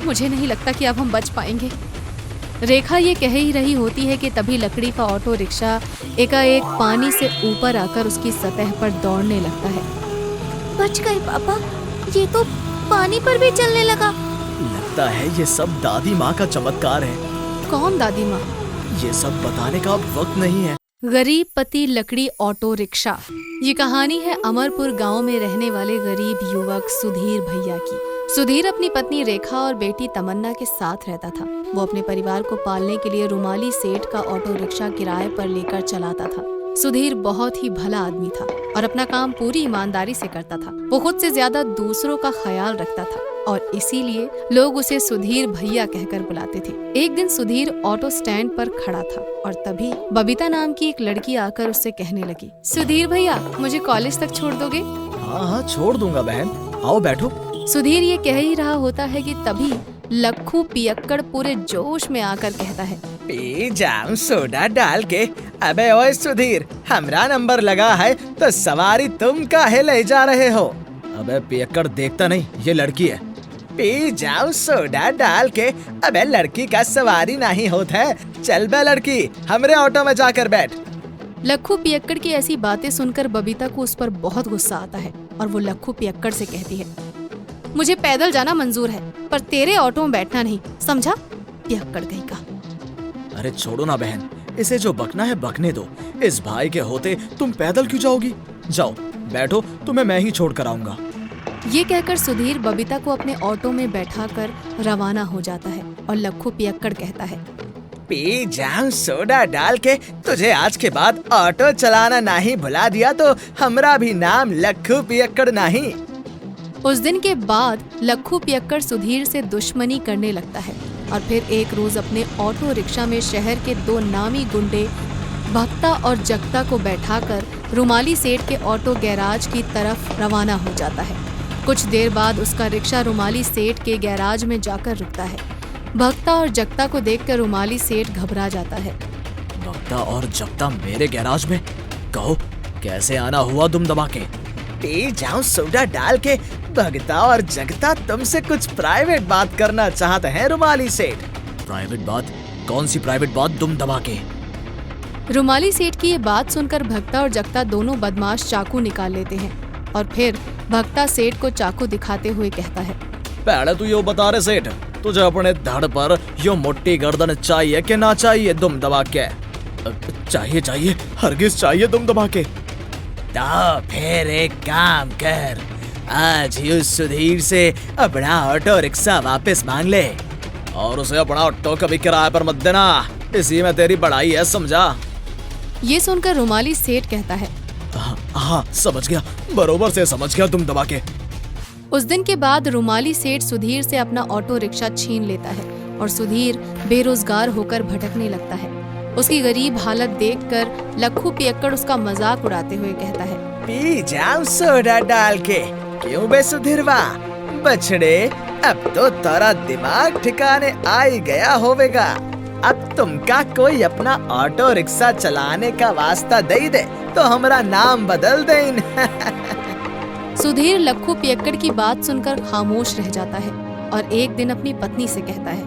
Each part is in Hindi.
मुझे नहीं लगता कि अब हम बच पाएंगे। रेखा ये कह ही रही होती है कि तभी लकड़ी का ऑटो रिक्शा एकाएक पानी से ऊपर आकर उसकी सतह पर दौड़ने लगता है। बच गए पापा, ये तो पानी पर भी चलने लगा। लगता है ये सब दादी माँ का चमत्कार है। कौन दादी माँ? ये सब बताने का अब वक्त नहीं है। गरीब पति लकड़ी ऑटो रिक्शा। ये कहानी है अमरपुर गांव में रहने वाले गरीब युवक सुधीर भैया की। सुधीर अपनी पत्नी रेखा और बेटी तमन्ना के साथ रहता था। वो अपने परिवार को पालने के लिए रुमाली सेठ का ऑटो रिक्शा किराए पर लेकर चलाता था। सुधीर बहुत ही भला आदमी था और अपना काम पूरी ईमानदारी से करता था। वो खुद से ज्यादा दूसरों का ख्याल रखता था और इसीलिए लोग उसे सुधीर भैया कहकर बुलाते थे। एक दिन सुधीर ऑटो स्टैंड पर खड़ा था और तभी बबीता नाम की एक लड़की आकर उससे कहने लगी, सुधीर भैया मुझे कॉलेज तक छोड़ दोगे? हाँ छोड़ दूंगा बहन, आओ बैठो। सुधीर ये कह ही रहा होता है कि तभी लक्खू पियक्कड़ पूरे जोश में आकर कहता है, पी जाऊं सोडा डाल के। अबे ओए सुधीर, हमरा नंबर लगा है तो सवारी तुम काहे ले जा रहे हो? अबे पियक्कड़ देखता नहीं, ये लड़की है। पी जाऊं सोडा डाल के। अबे लड़की का सवारी नहीं होता है। चल बे लड़की, हमरे ऑटो में जाकर बैठ। लक्खू पियक्कड़ की ऐसी बातें सुनकर बबीता को उस पर बहुत गुस्सा आता है और वो लक्खू पियक्कड़ से कहती है, मुझे पैदल जाना मंजूर है पर तेरे ऑटो में बैठना नहीं, समझा? पियक्कड़ कहीं का। अरे छोड़ो ना बहन, इसे जो बकना है बकने दो। इस भाई के होते तुम पैदल क्यों जाओगी? जाओ बैठो, तुम्हें मैं ही छोड़ कर आऊंगा। ये कहकर सुधीर बबीता को अपने ऑटो में बैठाकर रवाना हो जाता है और लक्खू पियक्कड़ कहता है, पी जाऊं सोडा डाल के। तुझे आज के बाद ऑटो चलाना नहीं भुला दिया तो हमरा भी नाम लक्खू पियक्कड़ नहीं। उस दिन के बाद लक्खू पियक्कड़ सुधीर से दुश्मनी करने लगता है और फिर एक रोज अपने ऑटो रिक्शा में शहर के दो नामी गुंडे भक्ता और जगता को बैठाकर रुमाली सेठ के ऑटो गैराज की तरफ रवाना हो जाता है। कुछ देर बाद उसका रिक्शा रुमाली सेठ के गैराज में जाकर रुकता है। भक्ता और जगता को देखकर रुमाली सेठ घबरा जाता है। भक्ता और जगता मेरे गैराज में? कहो कैसे आना हुआ दुम दबा के? पी जाऊं सोडा डाल के। भगता और जगता तुमसे कुछ प्राइवेट बात करना चाहते हैं रुमाली सेठ। प्राइवेट बात? कौन सी प्राइवेट बात दुम दबा के? रुमाली सेठ की ये बात सुनकर भक्ता और जगता दोनों बदमाश चाकू निकाल लेते हैं और फिर भक्ता सेठ को चाकू दिखाते हुए कहता है, पहले तू यो बता रहे सेठ, तुझे अपने धड़ पर यो मोटी गर्दन चाहिए कि ना चाहिए दुम दबा के? चाहिए चाहिए, हरगिज चाहिए दुम दबा के। तो फिर एक काम कर, आज ही उस सुधीर से अपना ऑटो रिक्शा वापस मांग ले और उसे अपना ऑटो कभी किराए पर मत देना। इसी में तेरी बड़ाई है, समझा? ये सुनकर रुमाली सेठ कहता है, हाँ समझ गया, बरोबर से समझ गया तुम दबा के। उस दिन के बाद रुमाली सेठ सुधीर से अपना ऑटो रिक्शा छीन लेता है और सुधीर बेरोजगार होकर भटकने लगता है। उसकी गरीब हालत देखकर लक्खू पियक्कड़ उसका मजाक उड़ाते हुए कहता है, पी जाऊं सोडा डाल के। क्यों बे सुधीरवा बछड़े, अब तो तेरा दिमाग ठिकाने आ ही गया होवेगा। अब तुमका कोई अपना ऑटो रिक्शा चलाने का वास्ता दे दे तो हमारा नाम बदल दे। सुधीर लक्खू पियक्कड़ की बात सुनकर खामोश रह जाता है और एक दिन अपनी पत्नी से कहता है,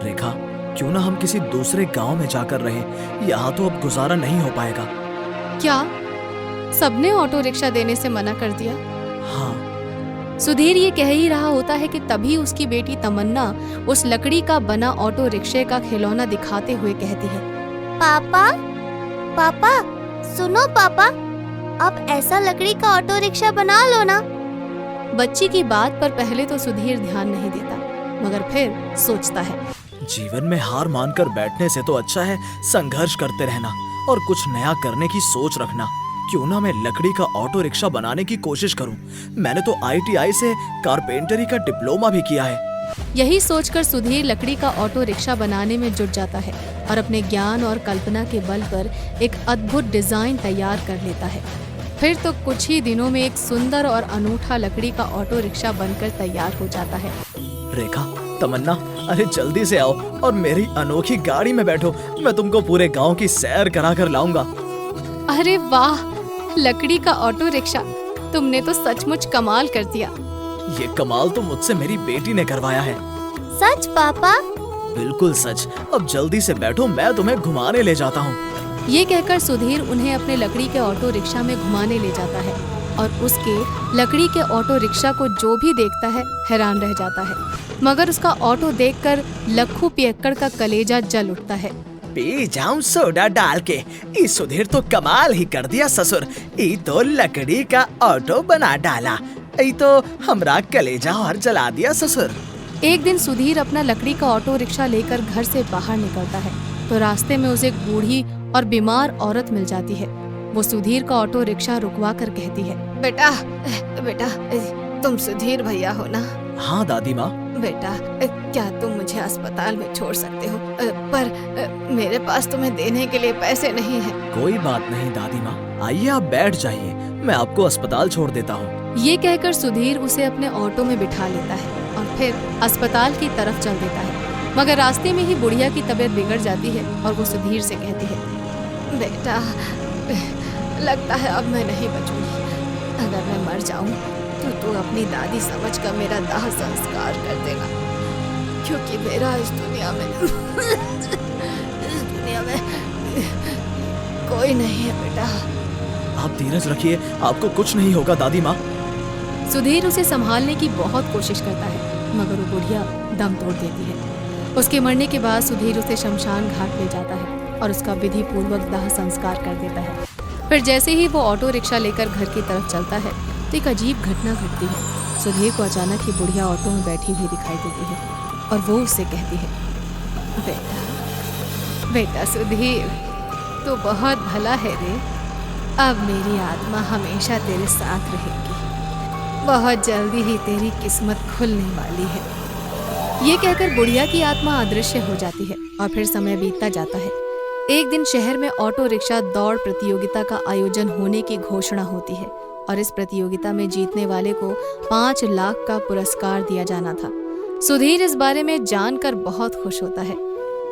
रेखा क्यों ना हम किसी दूसरे गांव में जाकर रहे, यहाँ तो अब गुजारा नहीं हो पाएगा। क्या सबने ऑटो रिक्शा देने से मना कर दिया? हाँ। सुधीर ये कह ही रहा होता है कि तभी उसकी बेटी तमन्ना उस लकड़ी का बना ऑटो रिक्शे का खिलौना दिखाते हुए कहती है, पापा पापा सुनो पापा, अब ऐसा लकड़ी का ऑटो रिक्शा बना लो ना। बच्ची की बात पर पहले तो सुधीर ध्यान नहीं देता मगर फिर सोचता है, जीवन में हार मानकर बैठने से तो अच्छा है संघर्ष करते रहना और कुछ नया करने की सोच रखना। क्यों ना मैं लकड़ी का ऑटो रिक्शा बनाने की कोशिश करूं। मैंने तो ITI से कारपेंटरी का डिप्लोमा भी किया है। यही सोचकर सुधीर लकड़ी का ऑटो रिक्शा बनाने में जुट जाता है और अपने ज्ञान और कल्पना के बल पर एक अद्भुत डिजाइन तैयार कर लेता है। फिर तो कुछ ही दिनों में एक सुंदर और अनूठा लकड़ी का ऑटो रिक्शा बनकर तैयार हो जाता है। रेखा, तमन्ना, अरे जल्दी से आओ और मेरी अनोखी गाड़ी में बैठो। मैं तुमको पूरे गांव की सैर करा कर लाऊंगा। अरे वाह, लकड़ी का ऑटो रिक्शा, तुमने तो सचमुच कमाल कर दिया। ये कमाल तो मुझसे मेरी बेटी ने करवाया है। सच पापा? बिल्कुल सच। अब जल्दी से बैठो, मैं तुम्हें घुमाने ले जाता हूँ। ये कहकर सुधीर उन्हें अपने लकड़ी के ऑटो रिक्शा में घुमाने ले जाता है और उसके लकड़ी के ऑटो रिक्शा को जो भी देखता है हैरान रह जाता है। मगर उसका ऑटो देखकर लखू पियक्कड़ का कलेजा जल उठता है। पी जाऊं सोडा डाल के। ई सुधीर तो कमाल ही कर दिया ससुर। ई तो लकड़ी का ऑटो बना डाला। ई तो हमरा कलेजा और जला दिया ससुर। एक दिन सुधीर अपना लकड़ी का ऑटो रिक्शा लेकर घर से बाहर निकलता है तो रास्ते में उसे एक बूढ़ी और बीमार औरत मिल जाती है। वो सुधीर का ऑटो रिक्शा रुकवा कर कहती है, बेटा बेटा तुम सुधीर भैया हो ना? हाँ दादी माँ। बेटा क्या तुम मुझे अस्पताल में छोड़ सकते हो? पर मेरे पास तुम्हें देने के लिए पैसे नहीं है। कोई बात नहीं दादी माँ, आइए आप बैठ जाइए, मैं आपको अस्पताल छोड़ देता हूँ। ये कहकर सुधीर उसे अपने ऑटो में बिठा लेता है और फिर अस्पताल की तरफ चल देता है। मगर रास्ते में ही बुढ़िया की तबीयत बिगड़ जाती है और वो सुधीर से कहती है, बेटा लगता है अब मैं नहीं बचूंगी। अगर मैं मर जाऊं तो तू अपनी दादी समझकर मेरा दाह संस्कार कर देना, क्योंकि मेरा इस दुनिया में कोई नहीं है बेटा। आप धीरज रखिए, आपको कुछ नहीं होगा दादी माँ। सुधीर उसे संभालने की बहुत कोशिश करता है मगर वो बुढ़िया दम तोड़ देती है। उसके मरने के बाद सुधीर उसे शमशान घाट ले जाता है और उसका विधि पूर्वक दाह संस्कार कर देता है। फिर जैसे ही वो ऑटो रिक्शा लेकर घर की तरफ चलता है तो एक अजीब घटना घटती है। सुधीर को अचानक ही बुढ़िया ऑटो में बैठी हुई दिखाई देती है और वो उससे कहती है, बेटा सुधीर तू बहुत भला है रे। अब मेरी आत्मा हमेशा तेरे साथ रहेगी। बहुत जल्दी ही तेरी किस्मत खुलने वाली है। ये कहकर बुढ़िया की आत्मा अदृश्य हो जाती है और फिर समय बीतता जाता है। एक दिन शहर में ऑटो रिक्शा दौड़ प्रतियोगिता का आयोजन होने की घोषणा होती है और इस प्रतियोगिता में जीतने वाले को 5 लाख का पुरस्कार दिया जाना था। सुधीर इस बारे में जानकर बहुत खुश होता है।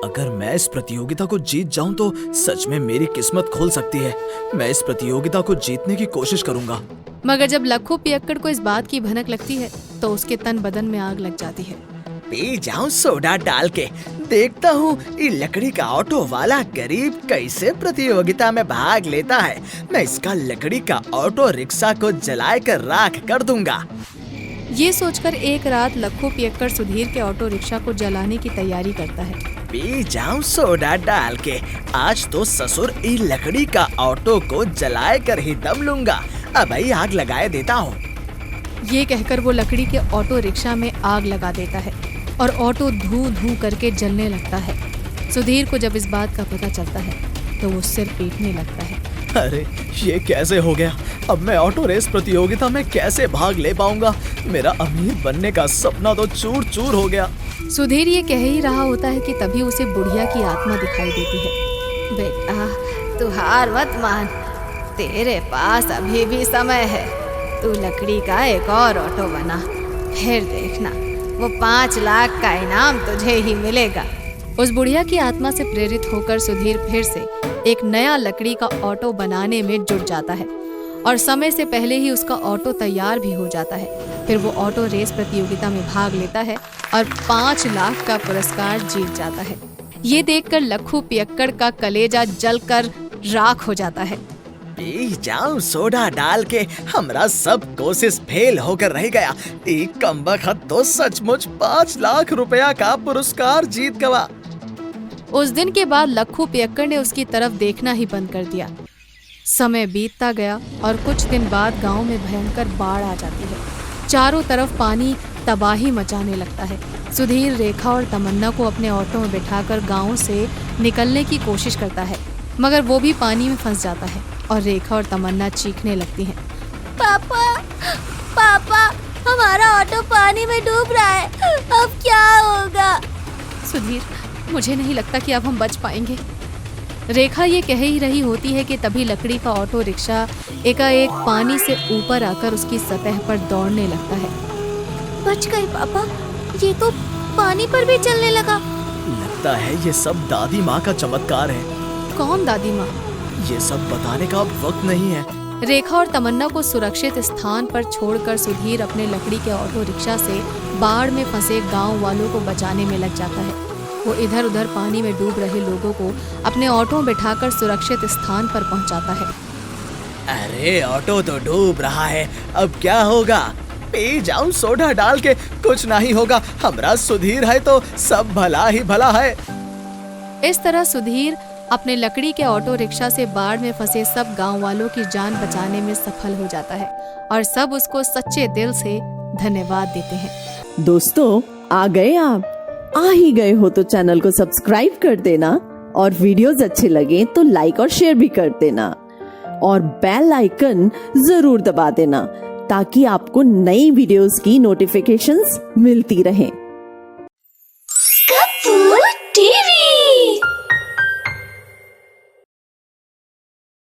अगर मैं इस प्रतियोगिता को जीत जाऊं तो सच में मेरी किस्मत खुल सकती है। मैं इस प्रतियोगिता को जीतने की कोशिश करूंगा। मगर जब लखू पियक्कड़ को इस बात की भनक लगती है तो उसके तन बदन में आग लग जाती है। पी जाऊं सोडा डाल के, देखता हूँ ये लकड़ी का ऑटो वाला गरीब कैसे प्रतियोगिता में भाग लेता है। मैं इसका लकड़ी का ऑटो रिक्शा को जलाए कर राख कर दूंगा। ये सोचकर एक रात लखू पियक्कड़ सुधीर के ऑटो रिक्शा को जलाने की तैयारी करता है। पी जाऊं सोडा डाल के, आज तो ससुर ये लकड़ी का ऑटो को जलाए कर ही दम लूंगा। अब ही आग लगाए देता हूँ। ये कहकर वो लकड़ी के ऑटो रिक्शा में आग लगा देता है और ऑटो धू धू करके जलने लगता है। सुधीर को जब इस बात का पता चलता है तो वो सिर पीटने लगता है। अरे ये कैसे हो गया? अब मैं ऑटो रेस प्रतियोगिता में कैसे भाग ले पाऊंगा? मेरा अमीर बनने का सपना तो चूर चूर हो गया। सुधीर ये कह ही रहा होता है कि तभी उसे बुढ़िया की आत्मा दिखाई देती है। बेटा तू हार मत मान, तेरे पास अभी भी समय है। तू लकड़ी का एक और ऑटो बना, फिर देखना वो 5 लाख का इनाम तुझे ही मिलेगा। उस बुढ़िया की आत्मा से प्रेरित होकर सुधीर फिर से एक नया लकड़ी का ऑटो बनाने में जुट जाता है और समय से पहले ही उसका ऑटो तैयार भी हो जाता है। फिर वो ऑटो रेस प्रतियोगिता में भाग लेता है और 5 लाख का पुरस्कार जीत जाता है। ये देखकर लखू पियक्कड़ का कलेजा जलकर राख हो जाता है। पी जाऊं सोडा डाल के, हमरा सब कोशिश फेल होकर रह गया। एक कमबख्त तो सचमुच 5 लाख रुपया का पुरस्कार जीत गया। उस दिन के बाद लखू पियक्कड़ ने उसकी तरफ देखना ही बंद कर दिया। समय बीतता गया और कुछ दिन बाद गांव में भयंकर बाढ़ आ जाती है। चारों तरफ पानी तबाही मचाने लगता है। सुधीर रेखा और तमन्ना को अपने ऑटो में बिठाकर गांव से निकलने की कोशिश करता है मगर वो भी पानी में फंस जाता है और रेखा और तमन्ना चीखने लगती हैं। पापा पापा हमारा ऑटो पानी में डूब रहा है, अब क्या होगा? सुधीर मुझे नहीं लगता कि अब हम बच पाएंगे। रेखा ये कह ही रही होती है कि तभी लकड़ी का ऑटो रिक्शा एकाएक पानी से ऊपर आकर उसकी सतह पर दौड़ने लगता है। बच गए पापा, ये तो पानी पर भी चलने लगा। लगता है ये सब दादी माँ का चमत्कार है। कौन दादी माँ? ये सब बताने का अब वक्त नहीं है। रेखा और तमन्ना को सुरक्षित स्थान पर छोड़कर सुधीर अपने लकड़ी के ऑटो रिक्शा से बाढ़ में फंसे गांव वालों को बचाने में लग जाता है। वो इधर उधर पानी में डूब रहे लोगों को अपने ऑटो में बिठाकर सुरक्षित स्थान पर पहुंचाता है। अरे ऑटो तो डूब रहा है, अब क्या होगा? पी जाऊं सोडा डाल के, कुछ नहीं होगा। हमारा सुधीर है तो सब भला ही भला है। इस तरह सुधीर अपने लकड़ी के ऑटो रिक्शा से बाढ़ में फंसे सब गांव वालों की जान बचाने में सफल हो जाता है और सब उसको सच्चे दिल से धन्यवाद देते हैं। दोस्तों, आ गए आप? आ ही गए हो तो चैनल को सब्सक्राइब कर देना और वीडियोस अच्छे लगे तो लाइक और शेयर भी कर देना और बेल आइकन जरूर दबा देना ताकि आपको नई वीडियोस की नोटिफिकेशंस मिलती रहें। कपूर टीवी।